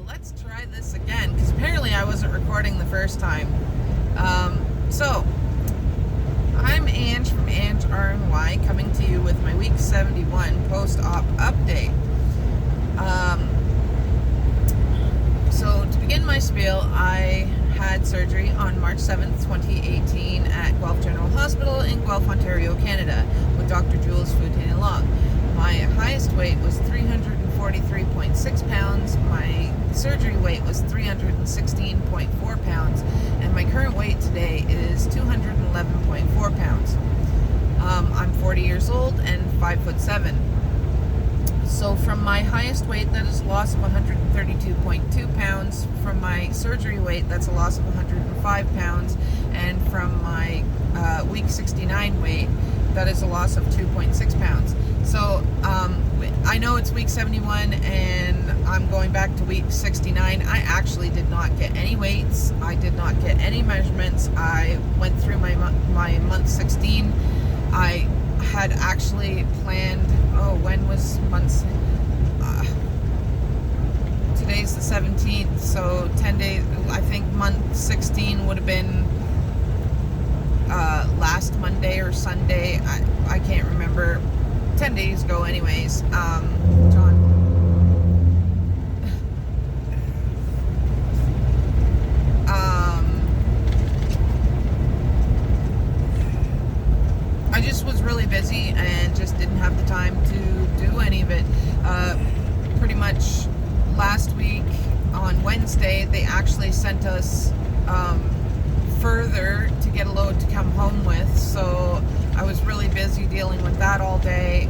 let's try this again, because apparently I wasn't recording the first time. So, I'm Ange from Ange RNY, coming to you with my week 71 post-op update. So to begin my spiel, I had surgery on March 7th, 2018 at Guelph General Hospital in Guelph, Ontario, Canada, with Dr. Jules Foutaine-Long. My highest weight was 343.6 pounds, my surgery weight was 316.4 pounds, and my current weight today is 211.4 pounds. I'm 40 years old and 5'7". So from my highest weight, that is a loss of 132.2 pounds. From my surgery weight, that's a loss of 105 pounds. And from my week 69 weight, that is a loss of 2.6 pounds. So I know it's week 71 and I'm going back to week 69. I actually did not get any weights. I did not get any measurements. I went through my month 16. I had actually planned, when was months? Today's the 17th, so 10 days, I think month 16 would have been last Monday or Sunday. I can't remember. 10 days ago anyways. John. I just was really busy and just didn't have the time to do any of it. Pretty much last week on Wednesday, they actually sent us further to get a load to come home with, so I was really busy dealing with that all day.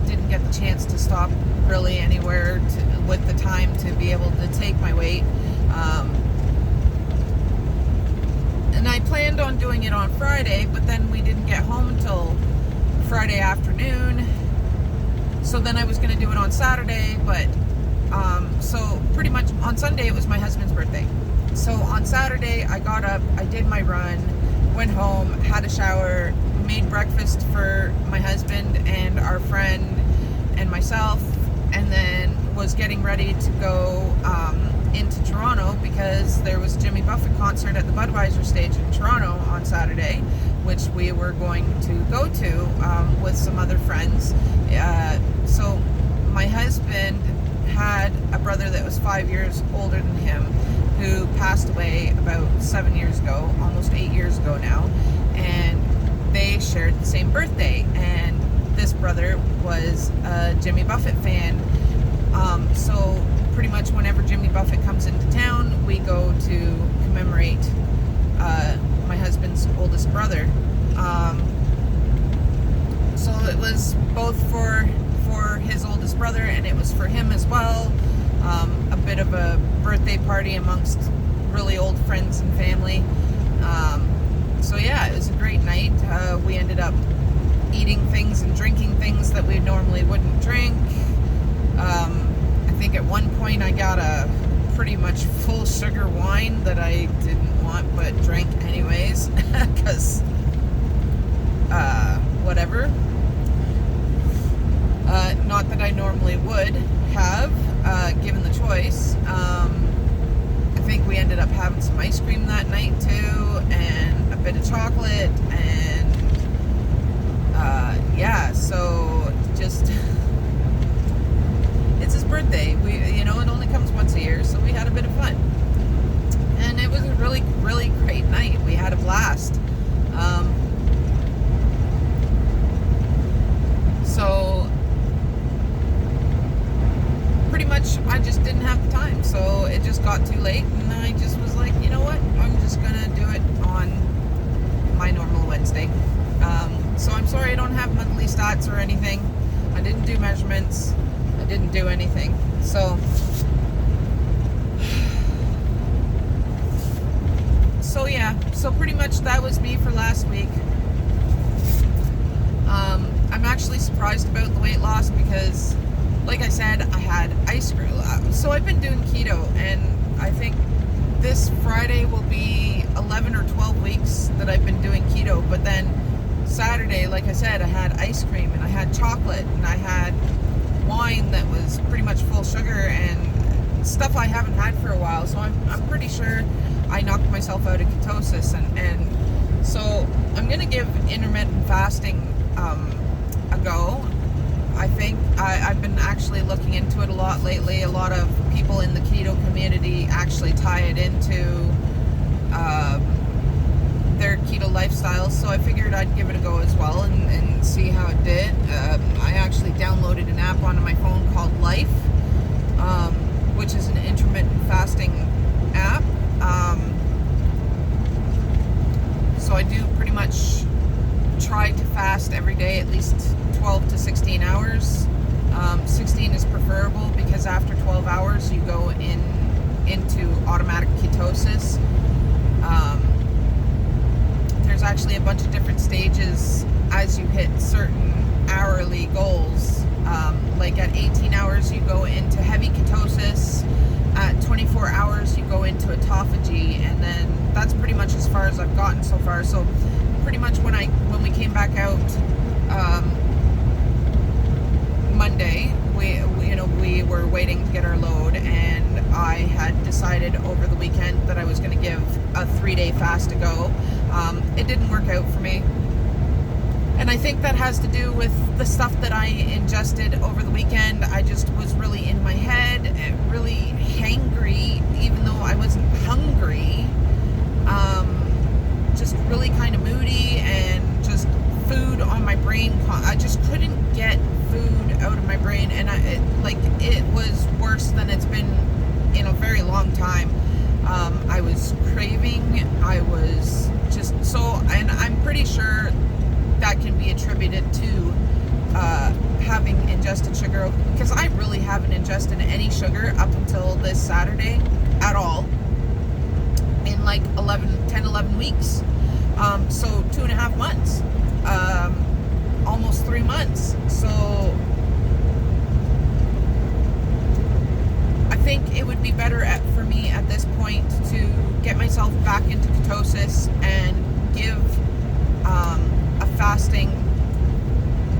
Didn't get the chance to stop really anywhere with the time to be able to take my weight. And I planned on doing it on Friday, but then we didn't get home until Friday afternoon. So then I was going to do it on Saturday, but so pretty much on Sunday it was my husband's birthday. So on Saturday I got up, I did my run, went home, had a shower, made breakfast for my husband and our friend and myself, and then was getting ready to go into Toronto because there was a Jimmy Buffett concert at the Budweiser stage in Toronto on Saturday, which we were going to go to with some other friends. So my husband had a brother that was 5 years older than him who passed away about 7 years ago, almost 8 years ago now, and they shared the same birthday, and this brother was a Jimmy Buffett fan. So pretty much whenever Jimmy Buffett comes into town, we go to commemorate my husband's oldest brother. So it was both for his oldest brother, and it was for him as well. A bit of a birthday party amongst really old friends and family. So yeah, it was a great night. We ended up eating things and drinking things that we normally wouldn't drink. I think at one point I got a pretty much full sugar wine that I didn't want but drank anyways because whatever. Not that I normally would have given the choice. I think we ended up having some ice cream that night too, and a bit of chocolate, and yeah, so just it's his birthday. It only comes once a year, so we had a bit of fun, and it was a really, really great night. We had a blast. So pretty much I just didn't have the time, so it just got too late, and I just was like, you know what, I'm just gonna do it on my normal Wednesday. So I'm sorry I don't have monthly stats or anything. I didn't do measurements. I didn't do anything. So yeah, so pretty much that was me for last week. I'm actually surprised about the weight loss because, like I said, I had ice cream. So I've been doing keto, and I think this Friday will be 11 or 12 weeks that I've been doing keto. But then Saturday, like I said, I had ice cream and I had chocolate and I had wine that was pretty much full sugar and stuff stuff I haven't had for a while. So I'm pretty sure I knocked myself out of ketosis, and so I'm gonna give intermittent fasting a go. I think I've been actually looking into it a lot lately. A lot of people in the keto community actually tie it into their keto lifestyles, so I figured I'd give it a go as well and see how it did. I actually downloaded an app onto my phone called Life, which is an intermittent fasting app. So I do pretty much try to fast every day, at least 12 to 16 hours. 16 is preferable because after 12 hours you go into automatic ketosis. There's actually a bunch of different stages as you hit certain hourly goals. Like at 18 hours you go into heavy ketosis, at 24 hours you go into autophagy, and then that's pretty much as far as I've gotten so far. So pretty much when we came back out Monday, we were waiting to get our load, and I had decided over the weekend that I was going to give a 3-day fast a go. It didn't work out for me, and I think that has to do with the stuff that I ingested over the weekend. I just was really in my head, really hangry, even though I wasn't hungry. Just really kind of moody, and just food on my brain. I just couldn't get food out of my brain, and it was worse than it's been in a very long time. I was craving. I was just and I'm pretty sure that can be attributed to having ingested sugar, because I really haven't ingested any sugar up until this Saturday at all in like 10-11 weeks. So 2.5 months, almost 3 months. So I think it would be better for me at this point to get myself back into ketosis and give a fasting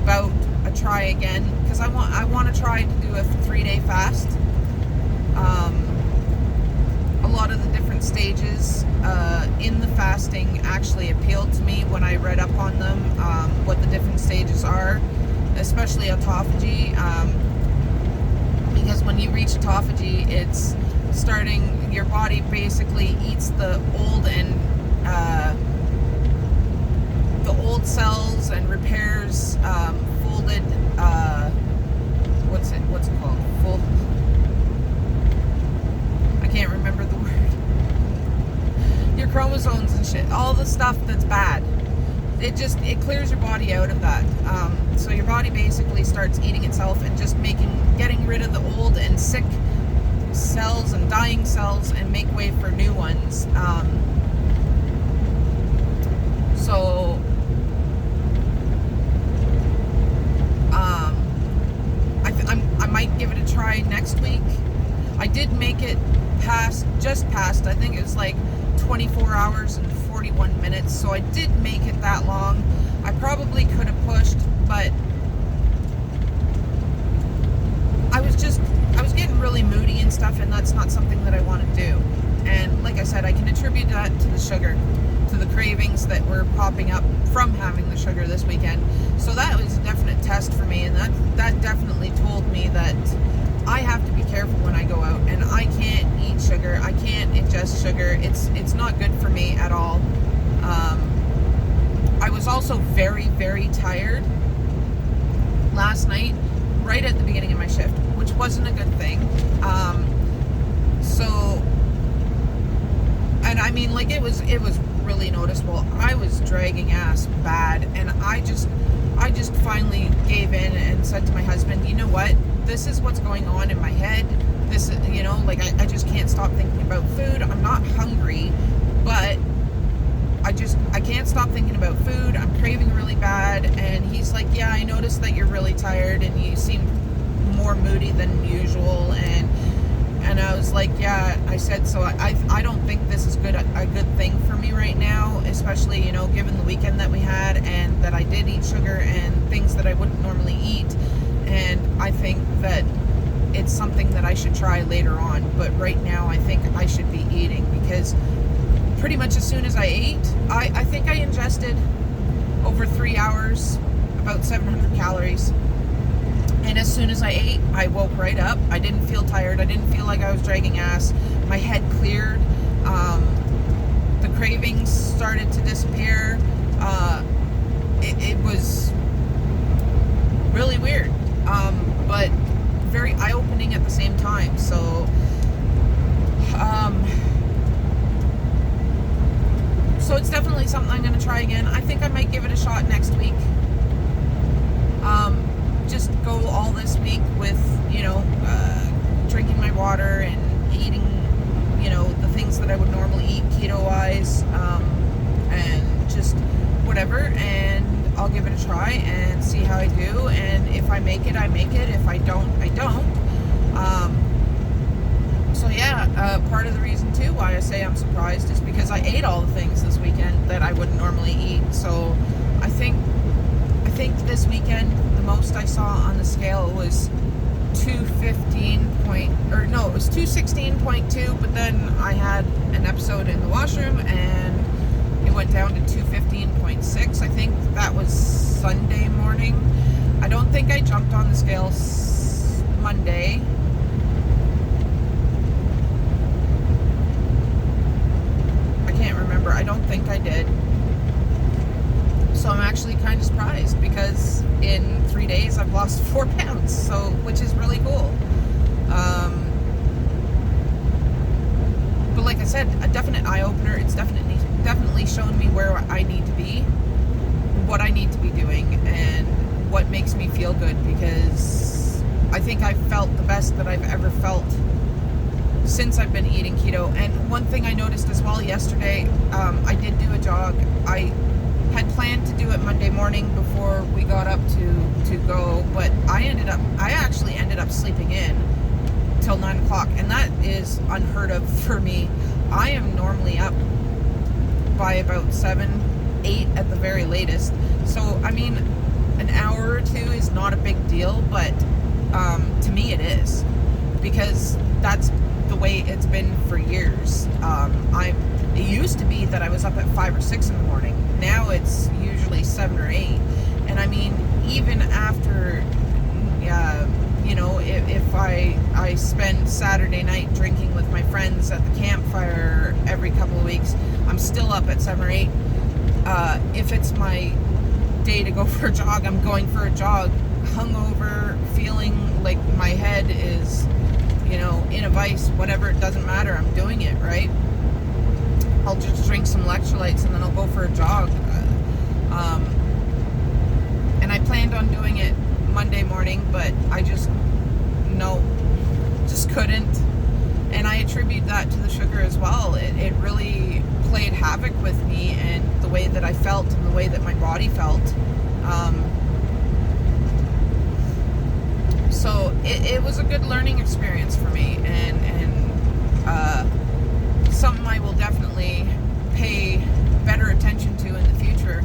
bout a try again, because I want to try to do a 3-day fast. A lot of the different stages in the fasting actually appealed to me when I read up on them, what the different stages are, especially autophagy, because when you reach autophagy, it's starting, your body basically eats the old cells and repairs folded, what's it called? I can't remember the word. Your chromosomes and shit, all the stuff that's bad. It clears your body out of that. So your body basically starts eating itself and just getting rid of the old and sick cells and dying cells and make way for new ones. So I might give it a try next week. I did make it just past, I think it was like 24 hours and 41 minutes, so I did make it that long. I probably could have pushed, but I was getting really moody and stuff, and that's not something that I want to do. And like I said, I can attribute that to the sugar, to the cravings that were popping up from having the sugar this weekend. So that was a definite test for me, and that definitely told me that I have to be careful when I go out, and I can't eat sugar. I can't ingest sugar. It's not good for me at all. I was also very, very tired last night, right at the beginning of my shift, which wasn't a good thing. And I mean, like, it was really noticeable. I was dragging ass bad, and I just finally gave in and said to my husband, you know what? This is what's going on in my head. This, I just can't stop thinking about food. I'm not hungry, but I can't stop thinking about food. I'm craving really bad. And he's like, yeah, I noticed that you're really tired and you seem more moody than usual. And I was like, yeah, I said, so I don't think this is a good thing for me right now, especially, given the weekend that we had, and that I did eat sugar and things that I wouldn't normally eat. And I think that it's something that I should try later on. But right now, I think I should be eating, because pretty much as soon as I ate, I think I ingested over 3 hours about 700 calories. And as soon as I ate, I woke right up. I didn't feel tired. I didn't feel like I was dragging ass. My head cleared. The cravings started to disappear. It was really weird, but very eye-opening at the same time. So, so it's definitely something I'm going to try again. I think I might give it a shot next week. Just go all this week with, drinking my water and eating, the things that I would normally eat keto-wise, and just whatever, and I'll give it a try and see how I do. And if I make it, I make it. If I don't, I don't. So yeah, part of the reason too why I say I'm surprised is because I ate all the things this weekend that I wouldn't normally eat. So I think this weekend the most I saw on the scale was 216.2, but then I had an episode in the washroom and it went down to 215.6. I think that was Sunday morning. I don't think I jumped on the scale Monday. I can't remember. I don't think I did. So I'm actually kind of surprised, because in 3 days I've lost 4 pounds, so which is really cool. But like I said, a definite eye-opener. It's definitely shown me where I need to be, what I need to be doing, and what makes me feel good, because I think I've felt the best that I've ever felt since I've been eating keto. And one thing I noticed as well yesterday, I did do a jog. I had planned to do it Monday morning before we got up to go, but I actually ended up sleeping in till 9 o'clock, and that is unheard of for me. I am normally up by about 7, 8 at the very latest. So I mean, an hour or two is not a big deal, but to me it is, because that's the way it's been for years. It used to be that I was up at 5 or 6 in the morning. Now it's usually 7 or 8. And I mean, even after, if I spend Saturday night drinking with my friends at the campfire every couple of weeks, I'm still up at 7 or 8. If it's my day to go for a jog, I'm going for a jog, hungover, feeling like my head is, in a vice, whatever, it doesn't matter, I'm doing it, right? I'll just drink some electrolytes and then I'll go for a jog. And I planned on doing it Monday morning, but I just couldn't. And I attribute that to the sugar as well. It really played havoc with me and the way that I felt and the way that my body felt. So it was a good learning experience for me, and something I will definitely pay better attention to in the future.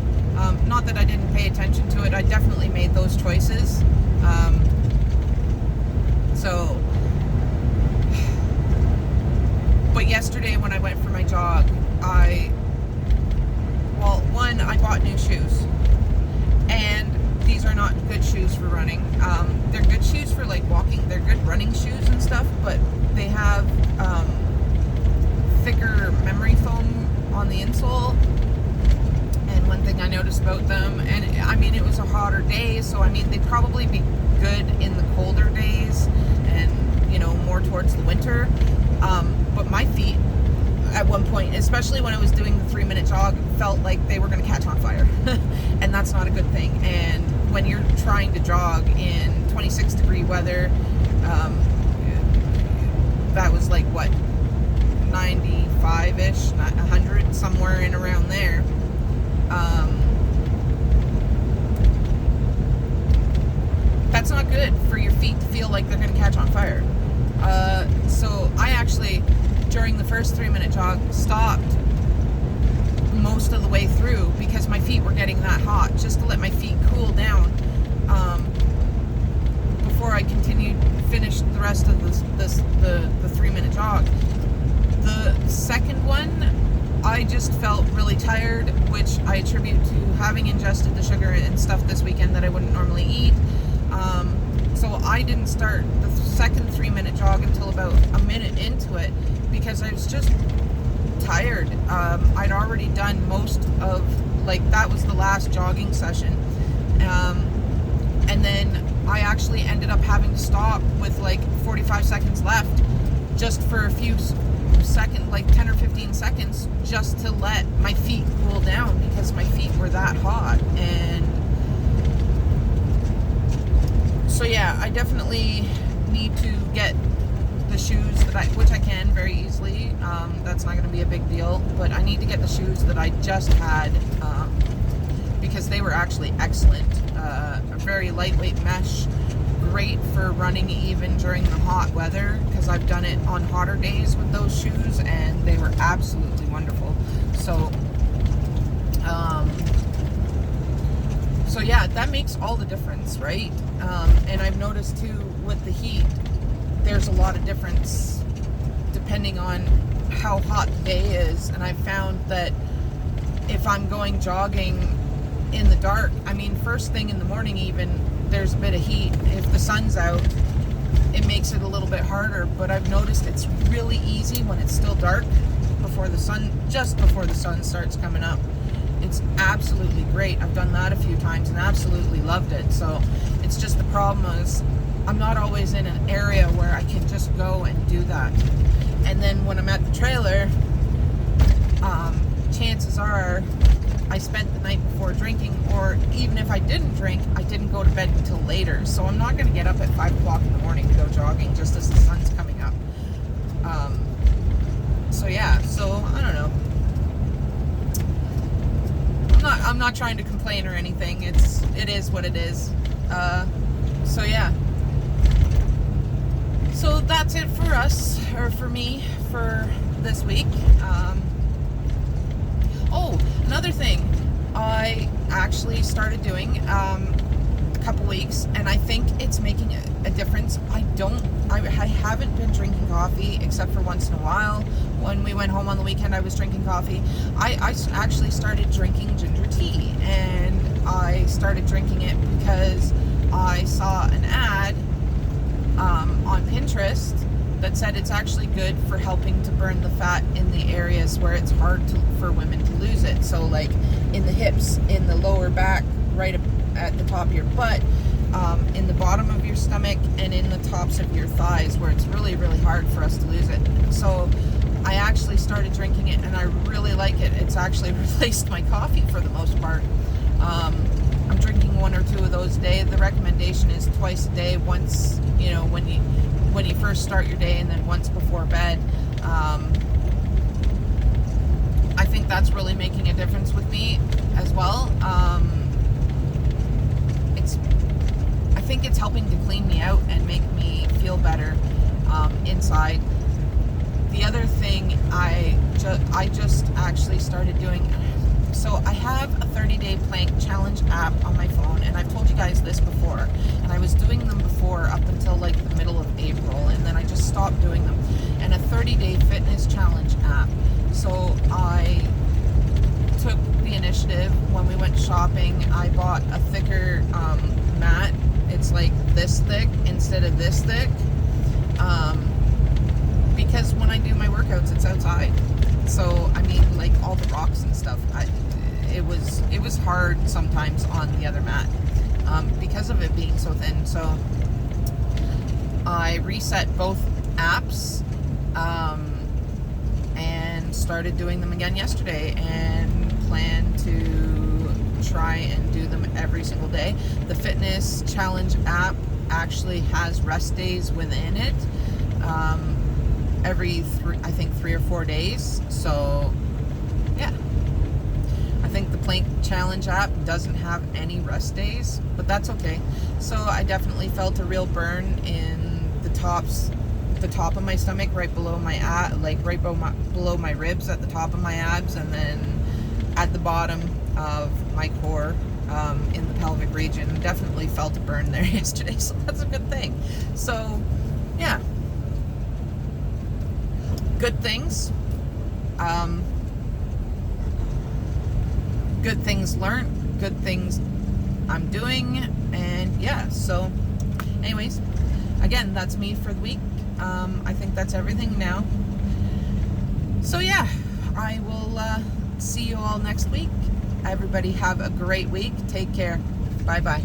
Not that I didn't pay attention to it, I definitely made those choices. But yesterday when I went for my jog, I bought new shoes. And these are not good shoes for running. They're good shoes for like walking. They're good running shoes and stuff, but they have thicker memory foam on the insole. And one thing I noticed about them, and I mean, it was a hotter day, so I mean, they'd probably be good in the colder days and, more towards the winter. But my feet, at one point, especially when I was doing the 3-minute jog, felt like they were going to catch on fire. And that's not a good thing. And when you're trying to jog in 26-degree weather, that was like, what, 95-ish, 100, somewhere in around there. That's not good for your feet to feel like they're going to catch on fire. So I actually, during the first 3-minute jog, stopped most of the way through because my feet were getting that hot, just to let my feet cool down before before I finished the rest of the 3-minute jog. The second one, I just felt really tired, which I attribute to having ingested the sugar and stuff this weekend that I wouldn't normally eat. So I didn't start the second 3-minute jog until about a minute into it because I was just tired. I'd already done most of, that was the last jogging session. And then I actually ended up having to stop with 45 seconds left just for a few seconds, 10 or 15 seconds, just to let my feet cool down because my feet were that hot. And so yeah, I definitely need to get the shoes which I can very easily. That's not going to be a big deal, but I need to get the shoes that I just had because they were actually excellent. A very lightweight mesh, great for running even during the hot weather because I've done it on hotter days with those shoes and they were absolutely wonderful. So yeah, that makes all the difference, right? And I've noticed too with the heat, there's a lot of difference depending on how hot the day is. And I've found that if I'm going jogging in the dark, first thing in the morning even, there's a bit of heat. If the sun's out, it makes it a little bit harder, but I've noticed it's really easy when it's still dark just before the sun starts coming up. It's absolutely great. I've done that a few times and absolutely loved it. So it's just the problem is I'm not always in an area where I can just go and do that. And then when I'm at the trailer, chances are I spent the night before drinking, or even if I didn't drink, I didn't go to bed until later. So I'm not going to get up at 5 o'clock in the morning to go jogging just as the sun's coming up. So yeah, so I don't know. I'm not trying to complain or anything. It is what it is. So yeah. So that's it for us, or for me, for this week. Another thing I actually started doing a couple weeks, and I think it's making a difference. I haven't been drinking coffee except for once in a while. When we went home on the weekend, I was drinking coffee. I actually started drinking ginger tea, and I started drinking it because I saw an ad on Pinterest that said it's actually good for helping to burn the fat in the areas where it's hard for women to lose it. So in the hips, in the lower back, right at the top of your butt, in the bottom of your stomach, and in the tops of your thighs where it's really, really hard for us to lose it. So I actually started drinking it and I really like it. It's actually replaced my coffee for the most part. I'm drinking 1 or 2 of those a day. The recommendation is twice a day, once, when you first start your day, and then once before bed. I think that's really making a difference with me as well. I think it's helping to clean me out and make me feel better inside. The other thing I just actually started doing, so I have a 30-day plank challenge app on my phone, and I've told you guys this before, and I was doing them before up until the middle of April, and then I just stopped doing them. And a 30-day fitness challenge app. So I took the initiative when we went shopping. I bought a thicker mat. It's this thick instead of this thick, because when I do my workouts, it's outside. So all the rocks and stuff, it was hard sometimes on the other mat because of it being so thin. So I reset both apps and started doing them again yesterday, and plan to try and do them every single day. The fitness challenge app actually has rest days within it, every 3 or 4 days. So yeah, I think the plank challenge app doesn't have any rest days, but that's okay. So I definitely felt a real burn in the top of my stomach, right below my below my ribs, at the top of my abs, and then at the bottom of my core, in the pelvic region. Definitely felt a burn there yesterday, so that's a good thing. So, yeah. Good things. Good things learned. Good things I'm doing. And yeah, so anyways, again, that's me for the week. I think that's everything now. So yeah, I will see you all next week. Everybody have a great week. Take care. Bye-bye.